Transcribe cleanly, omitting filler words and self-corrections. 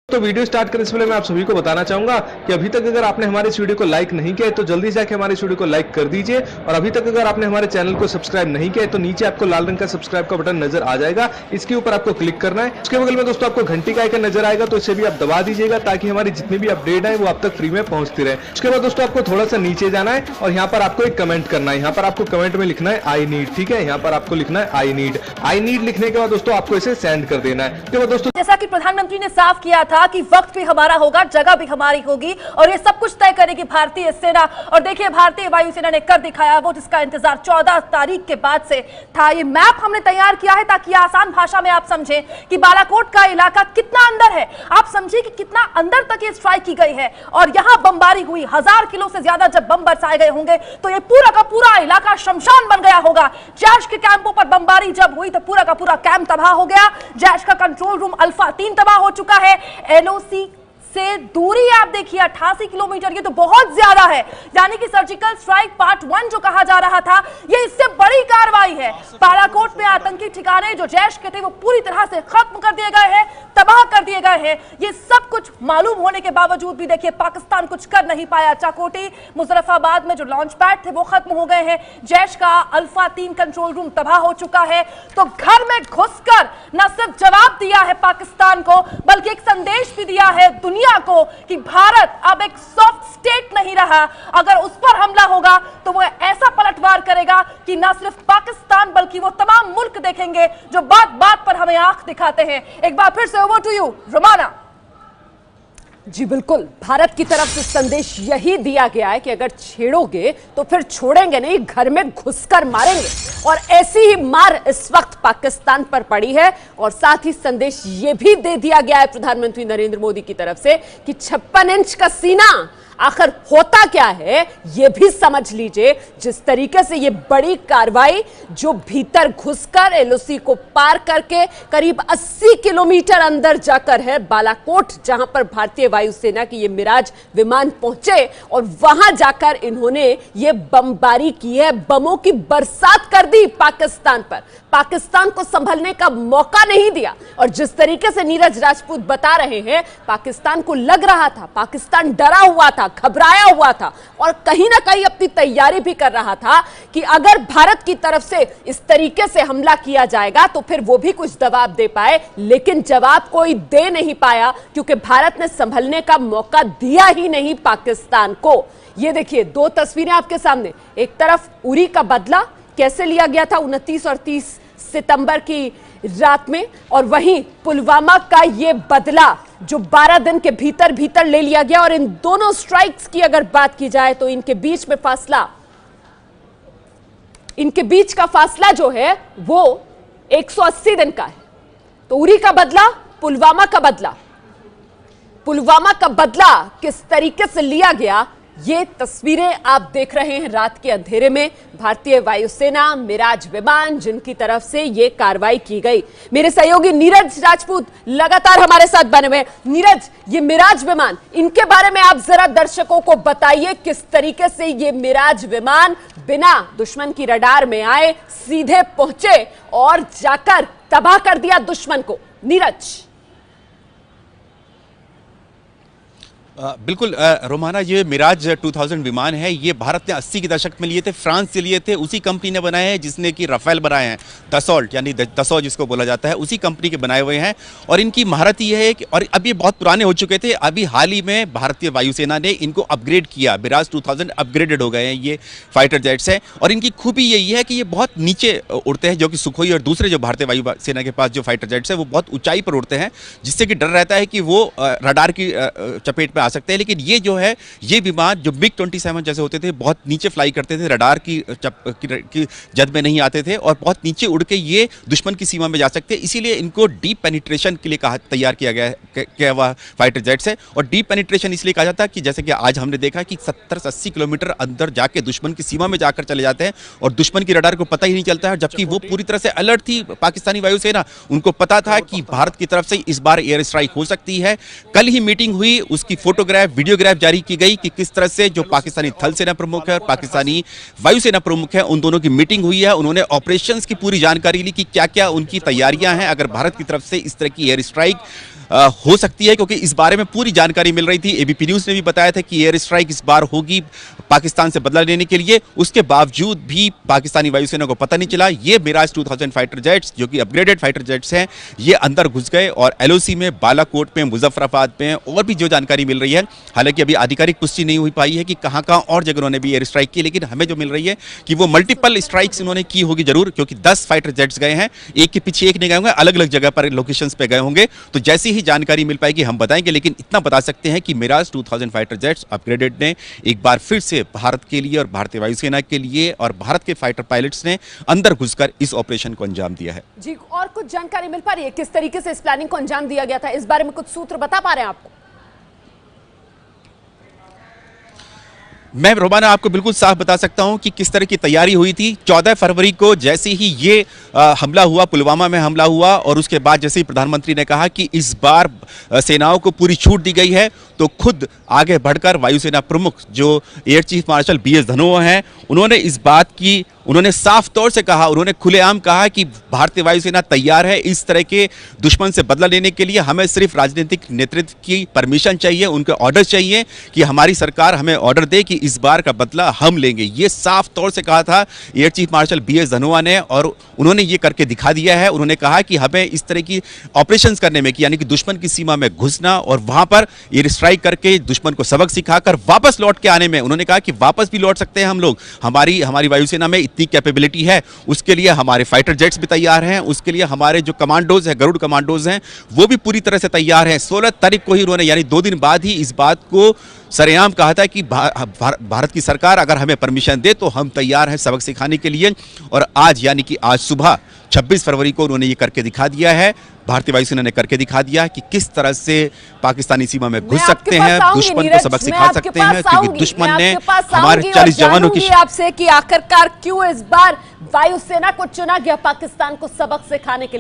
तो video start करने से पहले मैं आप सभी को बताना चाहूंगा कि अभी तक अगर आपने हमारे इस वीडियो को लाइक नहीं किया है तो जल्दी से आके हमारे इस वीडियो को लाइक कर दीजिए। और अभी तक अगर आपने हमारे चैनल को सब्सक्राइब नहीं किया है तो नीचे आपको लाल रंग का सब्सक्राइब का बटन नजर आ जाएगा, इसके ऊपर आपको क्लिक करना है। उसके बगल में दोस्तों आपको घंटी का आइकन नजर आएगा, तो इसे भी आप दबा दीजिएगा ताकि हमारी जितनी भी अपडेट है वो आप तक फ्री में पहुंचती रहे। उसके बाद दोस्तों आपको थोड़ा सा नीचे जाना है और यहाँ पर आपको एक कमेंट करना है। यहाँ पर आपको कमेंट में लिखना है आई नीड, ठीक है। यहाँ पर आपको लिखना है आई नीड लिखने के बाद दोस्तों आपको इसे सेंड कर देना है। उसके बाद दोस्तों जैसा कि प्रधानमंत्री ने साफ किया था कि वक्त भी हमारा होगा, जगह भी हमारी होगी और ये सब कुछ तय करेगी भारतीय सेना। और देखिए भारतीय वायुसेना ने कर दिखाया वो जिसका इंतजार 14 तारीख के बाद से था। ये मैप हमने तैयार किया है ताकि आसान भाषा में आप समझें कि बालाकोट का इलाका कितना अंदर है। आप समझिए कि कितना अंदर तक ये स्ट्राइक की गई है और यहां बमबारी हुई। 1000 किलो से ज्यादा जब बम बरसाए गए होंगे तो ये पूरा का पूरा इलाका शमशान बन गया होगा। जैश के कैंपों पर बमबारी जब हुई तो पूरा का पूरा कैंप तबाह हो गया। जैश का कंट्रोल रूम अल्फा 3 तबाह हो चुका है। एलओसी से दूरी आप देखिए 88 किलोमीटर, ये तो बहुत ज्यादा है। यानी कि सर्जिकल स्ट्राइक पार्ट 1 जो कहा जा रहा था ये इससे बड़ी कार्रवाई है। बालाकोट में आतंकी ठिकाने जो जैश के थे वो पूरी तरह से खत्म कर दिए गए हैं, तबाह कर दिए गए हैं। ये सब कुछ मालूम होने के बावजूद भी देखिए पाकिस्तान कुछ कर नहीं पाया। चाकोटी मुजफ्फराबाद में जो लॉन्च पैड थे वो खत्म हो गए हैं। जैश का अल्फा 3 कंट्रोल रूम तबाह हो चुका है। तो घर में घुसकर न सिर्फ जवाब दिया है पाकिस्तान को बल्कि एक संदेश भी दिया है दुनिया को कि भारत अब एक सॉफ्ट स्टेट नहीं रहा। अगर उस पर हमला होगा तो वो ऐसा पलटवार करेगा कि न सिर्फ पाकिस्तान बल्कि वो तमाम मुल्क देखेंगे जो बात बात पर हमें आंख दिखाते हैं। एक बार फिर से ओवर टू यू रोमाना। जी बिल्कुल, भारत की तरफ से संदेश यही दिया गया है कि अगर छेड़ोगे तो फिर छोड़ेंगे नहीं, घर में घुसकर मारेंगे। और ऐसी ही मार इस वक्त पाकिस्तान पर पड़ी है। और साथ ही संदेश यह भी दे दिया गया है प्रधानमंत्री नरेंद्र मोदी की तरफ से कि 56 इंच का सीना आखिर होता क्या है यह भी समझ लीजिए। जिस तरीके से यह बड़ी कार्रवाई जो भीतर घुसकर एलओसी को पार करके करीब 80 किलोमीटर अंदर जाकर है बालाकोट, जहां पर भारतीय वायुसेना की ये मिराज विमान पहुंचे और वहां जाकर इन्होंने ये बमबारी की है, बमों की बरसात कर दी पाकिस्तान पर। पाकिस्तान को संभलने का मौका नहीं दिया। और जिस तरीके से नीरज राजपूत बता रहे हैं पाकिस्तान को लग रहा था, पाकिस्तान डरा हुआ था, घबराया हुआ था और कहीं ना कहीं अपनी तैयारी भी कर रहा था कि अगर भारत की तरफ से इस तरीके से हमला किया जाएगा तो फिर वो भी कुछ जवाब दे पाए। लेकिन जवाब कोई दे नहीं पाया क्योंकि भारत ने संभलने का मौका दिया ही नहीं पाकिस्तान को। ये देखिए 2 तस्वीरें आपके सामने। एक तरफ उरी का बदला कैसे लिया गया था 29 और 30 सितंबर की रात में, और वहीं पुलवामा का ये बदला जो 12 दिन के भीतर भीतर ले लिया गया। और इन दोनों स्ट्राइक्स की अगर बात की जाए तो इनके बीच का फासला जो है वो 180 दिन का है। तो उरी का बदला, पुलवामा का बदला किस तरीके से लिया गया ये तस्वीरें आप देख रहे हैं। रात के अंधेरे में भारतीय वायुसेना मिराज विमान जिनकी तरफ से ये कार्रवाई की गई। मेरे सहयोगी नीरज राजपूत लगातार हमारे साथ बने हुए। नीरज, ये मिराज विमान, इनके बारे में आप जरा दर्शकों को बताइए किस तरीके से ये मिराज विमान बिना दुश्मन की रडार में आए सीधे पहुंचे और जाकर तबाह कर दिया दुश्मन को। नीरज। बिल्कुल रोमाना, ये मिराज 2000 विमान है। ये भारत ने 80 के दशक में लिए थे, फ्रांस से लिए थे। उसी कंपनी ने बनाए हैं जिसने कि राफेल बनाए हैं, दसॉल्ट यानी दसॉ जिसको बोला जाता है, उसी कंपनी के बनाए हुए हैं। और इनकी महारत ये है कि और अब ये बहुत पुराने हो चुके थे। अभी हाल ही में भारतीय वायुसेना ने इनको अपग्रेड किया। मिराज 2000 अपग्रेडेड हो गए हैं ये फाइटर जेट्स हैं। और इनकी खूबी यही है कि ये बहुत नीचे उड़ते हैं, जो कि सुखोई और दूसरे जो भारतीय वायुसेना के पास जो फाइटर जेट्स है वो बहुत ऊंचाई पर उड़ते हैं, जिससे कि डर रहता है कि वो रडार की चपेट में आ सकते हैं। लेकिन ये जो है ये विमान जो मिग 27 जैसे होते थे बहुत नीचे फ्लाई करते थे, रडार की जद में नहीं आते थे और बहुत नीचे उड़ के ये दुश्मन की सीमा में जा सकते हैं। इसीलिए इनको डीप पेनिट्रेशन के लिए तैयार किया गया हुआ फाइटर जेट्स है। और डीप पेनिट्रेशन इसलिए कहा जाता है कि जैसे कि आज हमने देखा कि 70 से 80 किलोमीटर अंदर जाके दुश्मन की सीमा में जाकर चले जाते हैं और दुश्मन की रडार को पता ही नहीं चलता है। जबकि वो पूरी तरह से अलर्ट थी पाकिस्तानी वायुसेना, उनको पता था कि भारत की तरफ से इस बार एयर स्ट्राइक हो सकती है। कल ही मीटिंग हुई, उसकी फोटोग्राफ वीडियोग्राफ जारी की गई कि किस तरह से जो पाकिस्तानी थल सेना प्रमुख है और पाकिस्तानी वायुसेना प्रमुख है उन दोनों की मीटिंग हुई है। उन्होंने ऑपरेशंस की पूरी जानकारी ली कि क्या क्या उनकी तैयारियां हैं अगर भारत की तरफ से इस तरह की एयर स्ट्राइक हो सकती है, क्योंकि इस बारे में पूरी जानकारी मिल रही थी। एबीपी न्यूज़ ने भी बताया था कि एयर स्ट्राइक इस बार होगी पाकिस्तान से बदला लेने के लिए। उसके बावजूद भी पाकिस्तानी वायुसेना को पता नहीं चला। ये मिराज 2000 फाइटर जेट्स, जो कि अपग्रेडेड फाइटर जेट्स हैं, ये अंदर घुस गए और एलओसी में, बालाकोट में, मुजफ्फराबाद में और भी जो जानकारी मिल रही है, हालांकि अभी आधिकारिक पुष्टि नहीं हुई पाई है कि कहां कहां और जगहों ने भी एयर स्ट्राइक की, लेकिन हमें जो मिल रही है कि वो मल्टीपल स्ट्राइक्स इन्होंने की होगी जरूर, क्योंकि 10 फाइटर जेट्स गए हैं, एक के पीछे एक नहीं गए होंगे, अलग अलग जगह पर लोकेशंस पे गए होंगे। तो जैसी ही जानकारी मिल पाएगी हम बताएंगे, लेकिन इतना बता सकते हैं कि मिराज 2000 फाइटर जेट्स अपग्रेडेड ने एक बार फिर से भारत के लिए और भारतीय वायुसेना के लिए और भारत के फाइटर पायलट्स ने अंदर घुसकर इस ऑपरेशन को अंजाम दिया है। जी, और कुछ जानकारी मिल पा रही है किस तरीके से इस प्लानिंग को अंजाम दिया गया था? इस बारे में कुछ सूत्र बता पा रहे हैं आपको? मैं रोमाना आपको बिल्कुल साफ बता सकता हूं कि किस तरह की तैयारी हुई थी। 14 फरवरी को जैसे ही ये हमला हुआ, पुलवामा में हमला हुआ, और उसके बाद जैसे ही प्रधानमंत्री ने कहा कि इस बार सेनाओं को पूरी छूट दी गई है, तो खुद आगे बढ़कर वायुसेना प्रमुख जो air chief marshal BS Dhanoa हैं, उन्होंने साफ तौर से कहा, उन्होंने खुलेआम कहा कि भारतीय वायुसेना तैयार है इस तरह के दुश्मन से बदला लेने के लिए। हमें सिर्फ राजनीतिक नेतृत्व की परमिशन चाहिए, उनके ऑर्डर चाहिए कि हमारी सरकार हमें ऑर्डर दे कि इस बार का बदला हम लेंगे। ये साफ तौर से कहा था air chief marshal BS Dhanoa ने, और उन्होंने ये करके दिखा दिया है। उन्होंने कहा कि हमें इस तरह की ऑपरेशंस करने में, यानी कि दुश्मन की सीमा में घुसना और वहां पर एयर स्ट्राइक करके दुश्मन को सबक सिखाकर वापस लौट के आने में, उन्होंने कहा कि वापस भी लौट सकते हैं हम लोग, हमारी वायुसेना में इतनी कैपेबिलिटी है, उसके लिए हमारे फाइटर जेट्स भी तैयार हैं, उसके लिए हमारे जो कमांडोज हैं, गरुड़ कमांडोज हैं, वो भी पूरी तरह से तैयार हैं। 16 तारीख को ही उन्होंने, यानी 2 दिन बाद ही इस बात को सरेआम कहा था कि भारत की सरकार अगर हमें परमिशन दे तो हम तैयार हैं सबक सिखाने के लिए। और आज, यानी कि आज सुबह 26 फरवरी को उन्होंने ये करके दिखा दिया है, भारतीय वायुसेना ने करके दिखा दिया कि किस तरह से पाकिस्तानी सीमा में घुस सकते हैं, दुश्मन को सबक सिखा सकते हैं, क्योंकि दुश्मन ने हमारे 40 जवानों की आपसे कि आखिरकार क्यों इस बार वायुसेना को चुना गया पाकिस्तान को सबक सिखाने के लिए।